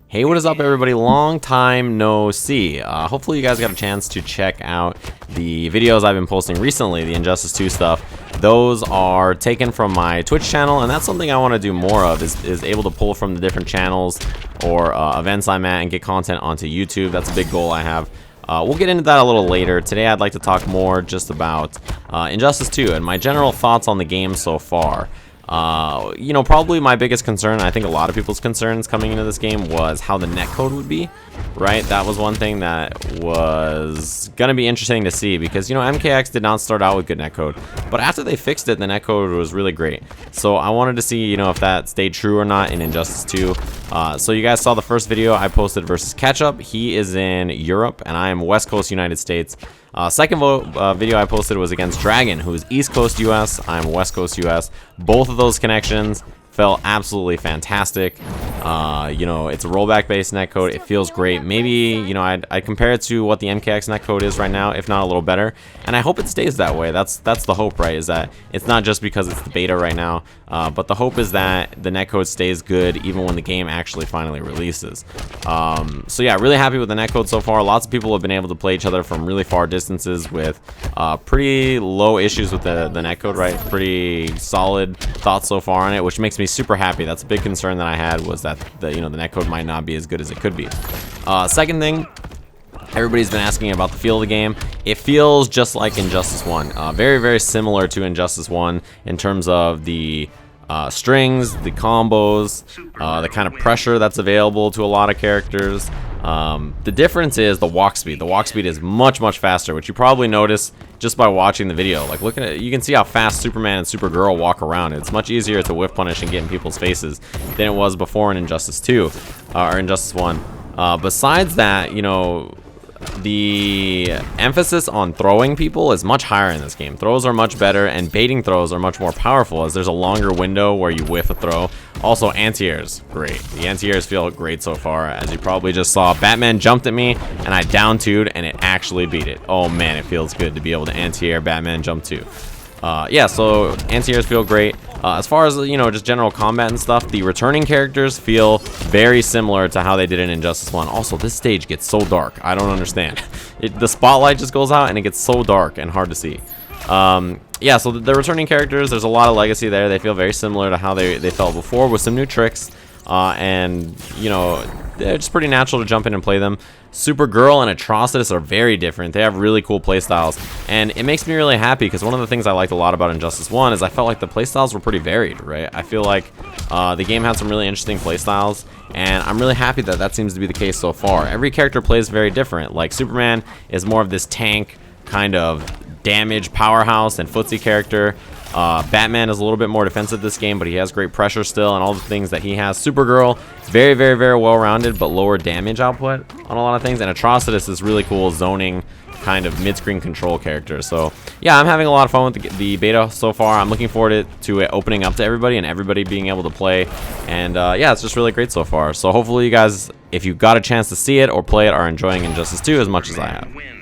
Hey, what is up, everybody? Long time no see. Hopefully you guys got a chance to check out the videos I've been posting recently, the Injustice 2 stuff. Those are taken from my Twitch channel, and that's something I want to do more of, is able to pull from the different channels or events I'm at and get content onto YouTube. That's a big goal I have. We'll get into that a little later. Today I'd like to talk more just about Injustice 2 and my general thoughts on the game so far. You know, probably my biggest concern, I think a lot of people's concerns coming into this game, was how the netcode would be, right? That was one thing that was gonna be interesting to see, because, you know, MKX did not start out with good netcode, but after they fixed it, the netcode was really great. So I wanted to see, you know, if that stayed true or not in Injustice 2. So you guys saw the first video I posted versus Ketchup. He is in Europe, and I am West Coast United States. Second video I posted was against Dragon, who is East Coast US. I'm West Coast US. Both of those connections felt absolutely fantastic. You know, it's a rollback based netcode. It feels great. Maybe, you know, I'd compare it to what the MKX netcode is right now, if not a little better. And I hope it stays that way. That's the hope, right? Is that it's not just because it's the beta right now, but the hope is that the netcode stays good even when the game actually finally releases. So yeah, really happy with the netcode so far. Lots of people have been able to play each other from really far distances with pretty low issues with the netcode, right? Pretty solid thoughts so far on it, which makes me super happy. That's a big concern that I had, was that the netcode might not be as good as it could be. Second thing, everybody's been asking about the feel of the game. It feels just like Injustice 1. Very, very similar to Injustice 1 in terms of the strings, the combos, the kind of pressure that's available to a lot of characters. The difference is the walk speed. The walk speed is much, much faster, which you probably notice just by watching the video. Like, look at it, you can see how fast Superman and Supergirl walk around. It's much easier to whiff punish and get in people's faces than it was before in Injustice 2 or Injustice 1. Besides that, you know, the emphasis on throwing people is much higher in this game. Throws are much better, and baiting throws are much more powerful, as there's a longer window where you whiff a throw. Also, anti-airs, great. The anti-airs feel great so far. As you probably just saw, Batman jumped at me, and I down 2'd, and it actually beat it. Oh man, it feels good to be able to anti-air Batman jump 2. Yeah, so anti-airs feel great. As far as, you know, just general combat and stuff, the returning characters feel very similar to how they did in Injustice 1. Also, this stage gets so dark. I don't understand. The spotlight just goes out and it gets so dark and hard to see. Yeah, so the returning characters, there's a lot of legacy there. They feel very similar to how they felt before, with some new tricks. And, you know, they're just pretty natural to jump in and play them. Supergirl and Atrocitus are very different. They have really cool playstyles, and it makes me really happy, because one of the things I liked a lot about Injustice 1 is I felt like the playstyles were pretty varied, right? I feel like the game had some really interesting playstyles, and I'm really happy that that seems to be the case so far. Every character plays very different. Like, Superman is more of this tank kind of damage powerhouse and footsie character. Batman is a little bit more defensive this game, but he has great pressure still and all the things that he has. Supergirl, very, very, very well-rounded, but lower damage output on a lot of things. And Atrocitus is really cool zoning kind of mid-screen control character. So yeah, I'm having a lot of fun with the beta so far. I'm looking forward to it opening up to everybody and everybody being able to play. And yeah, it's just really great so far. So hopefully you guys, if you got a chance to see it or play it, are enjoying Injustice 2 as much as I have.